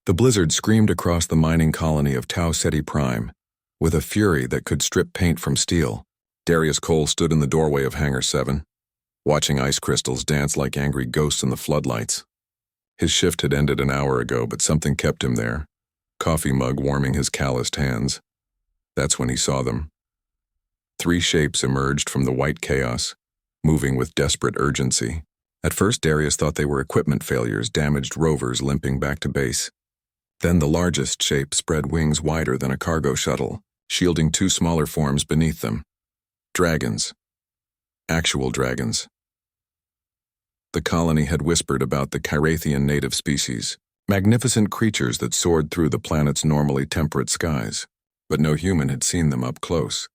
The blizzard screamed across the mining colony of Tau Ceti Prime, with a fury that could strip paint from steel. Darius Cole stood in the doorway of Hangar 7, watching ice crystals dance like angry ghosts in the floodlights. His shift had ended an hour ago, but something kept him there, coffee mug warming his calloused hands. That's when he saw them. 3 shapes emerged from the white chaos, moving with desperate urgency. At first, Darius thought they were equipment failures, damaged rovers limping back to base. Then the largest shape spread wings wider than a cargo shuttle, shielding 2 smaller forms beneath them. Dragons. Actual dragons. The colony had whispered about the Kyrathian native species, magnificent creatures that soared through the planet's normally temperate skies, but no human had seen them up close.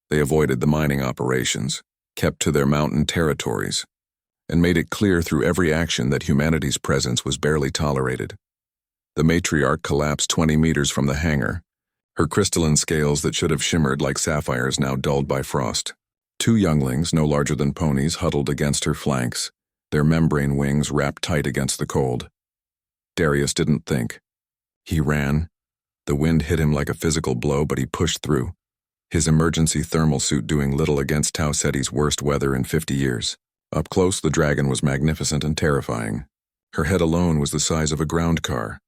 They avoided the mining operations, kept to their mountain territories, and made it clear through every action that humanity's presence was barely tolerated. The matriarch collapsed 20 meters from the hangar, her crystalline scales that should have shimmered like sapphires now dulled by frost. 2 younglings, no larger than ponies, huddled against her flanks, their membrane wings wrapped tight against the cold. Darius didn't think. He ran. The wind hit him like a physical blow, but he pushed through, his emergency thermal suit doing little against Tau Ceti's worst weather in 50 years. Up close, the dragon was magnificent and terrifying. Her head alone was the size of a ground car,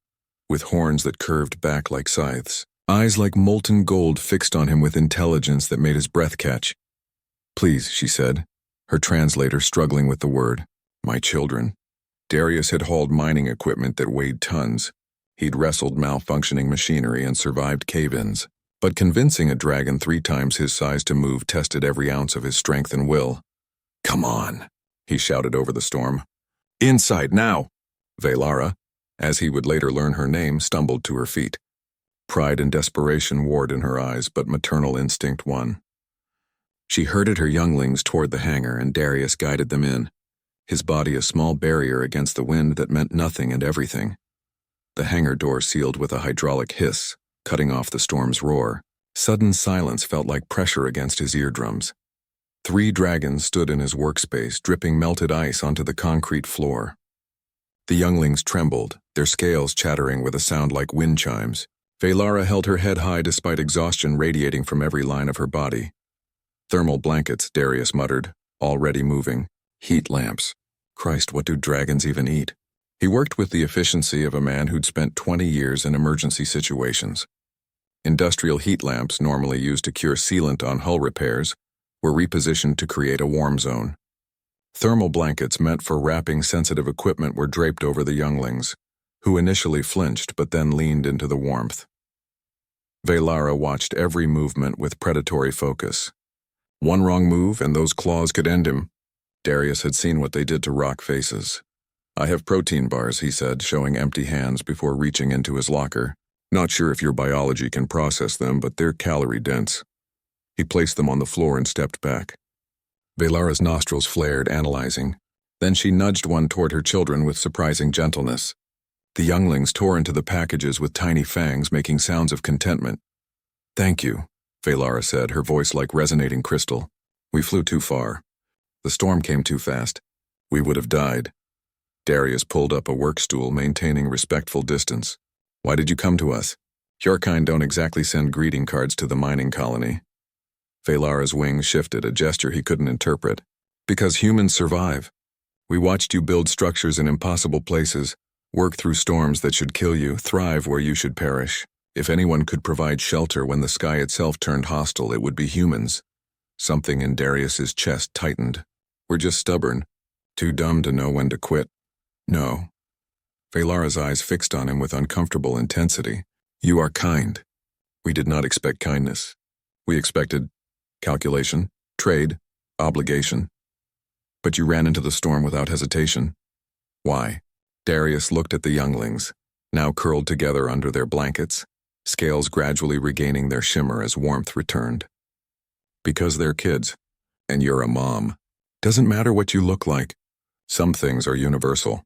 with horns that curved back like scythes, eyes like molten gold fixed on him with intelligence that made his breath catch. "Please," she said, her translator struggling with the word. "My children." Darius had hauled mining equipment that weighed tons. He'd wrestled malfunctioning machinery and survived cave-ins. But convincing a dragon 3 times his size to move tested every ounce of his strength and will. "Come on," he shouted over the storm. "Inside now!" Velara, as he would later learn her name, stumbled to her feet. Pride and desperation warred in her eyes, but maternal instinct won. She herded her younglings toward the hangar, and Darius guided them in, his body a small barrier against the wind that meant nothing and everything. The hangar door sealed with a hydraulic hiss, cutting off the storm's roar. Sudden silence felt like pressure against his eardrums. 3 dragons stood in his workspace, dripping melted ice onto the concrete floor. The younglings trembled, their scales chattering with a sound like wind chimes. Velara held her head high despite exhaustion radiating from every line of her body. "Thermal blankets," Darius muttered, already moving. "Heat lamps. Christ, what do dragons even eat?" He worked with the efficiency of a man who'd spent 20 years in emergency situations. Industrial heat lamps, normally used to cure sealant on hull repairs, were repositioned to create a warm zone. Thermal blankets meant for wrapping sensitive equipment were draped over the younglings, who initially flinched but then leaned into the warmth. Velara watched every movement with predatory focus. One wrong move and those claws could end him. Darius had seen what they did to rock faces. "I have protein bars," he said, showing empty hands before reaching into his locker. "Not sure if your biology can process them, but they're calorie-dense." He placed them on the floor and stepped back. Velara's nostrils flared, analyzing. Then she nudged one toward her children with surprising gentleness. The younglings tore into the packages with tiny fangs, making sounds of contentment. "Thank you," Velara said, her voice like resonating crystal. "We flew too far. The storm came too fast. We would have died." Darius pulled up a work stool, maintaining respectful distance. "Why did you come to us? Your kind don't exactly send greeting cards to the mining colony." Velara's wings shifted, a gesture he couldn't interpret. "Because humans survive. We watched you build structures in impossible places, work through storms that should kill you, thrive where you should perish. If anyone could provide shelter when the sky itself turned hostile, it would be humans." Something in Darius's chest tightened. "We're just stubborn, too dumb to know when to quit." "No." Velara's eyes fixed on him with uncomfortable intensity. "You are kind. We did not expect kindness. We expected calculation, trade, obligation. But you ran into the storm without hesitation. Why?" Darius looked at the younglings, now curled together under their blankets, scales gradually regaining their shimmer as warmth returned. "Because they're kids, and you're a mom. Doesn't matter what you look like. Some things are universal."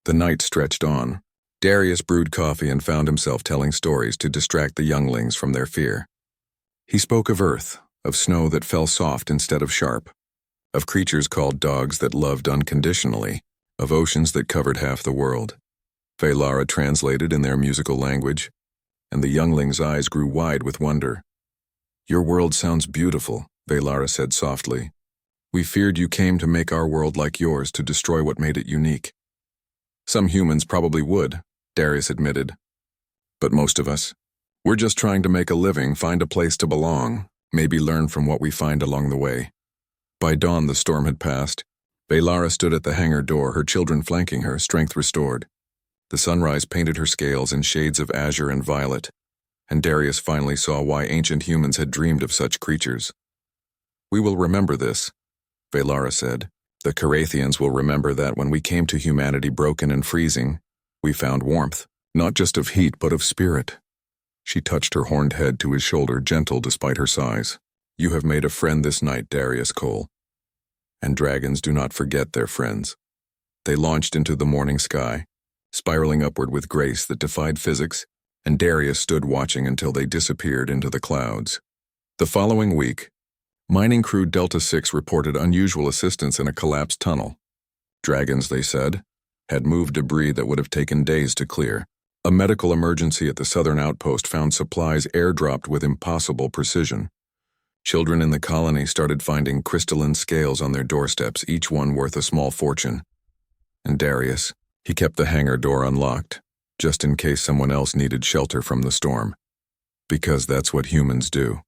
The night stretched on. Darius brewed coffee and found himself telling stories to distract the younglings from their fear. He spoke of Earth, of snow that fell soft instead of sharp, of creatures called dogs that loved unconditionally, of oceans that covered half the world. Velara translated in their musical language, and the youngling's eyes grew wide with wonder. Your world sounds beautiful, Velara said softly. We feared you came to make our world like yours, to destroy what made it unique. Some humans probably would, Darius admitted. But most of us, we're just trying to make a living, find a place to belong, maybe learn from what we find along the way. By dawn, the storm had passed. Velara stood at the hangar door, her children flanking her, strength restored. The sunrise painted her scales in shades of azure and violet, and Darius finally saw why ancient humans had dreamed of such creatures. We will remember this, Velara said. The Carathians will remember that when we came to humanity broken and freezing, we found warmth, not just of heat but of spirit. She touched her horned head to his shoulder, gentle despite her size. You have made a friend this night, Darius Cole. And dragons do not forget their friends. They launched into the morning sky, spiraling upward with grace that defied physics, and Darius stood watching until they disappeared into the clouds. The following week, mining crew Delta 6 reported unusual assistance in a collapsed tunnel. Dragons, they said, had moved debris that would have taken days to clear. A medical emergency at the southern outpost found supplies airdropped with impossible precision. Children in the colony started finding crystalline scales on their doorsteps, each one worth a small fortune. And Darius, he kept the hangar door unlocked, just in case someone else needed shelter from the storm. Because that's what humans do.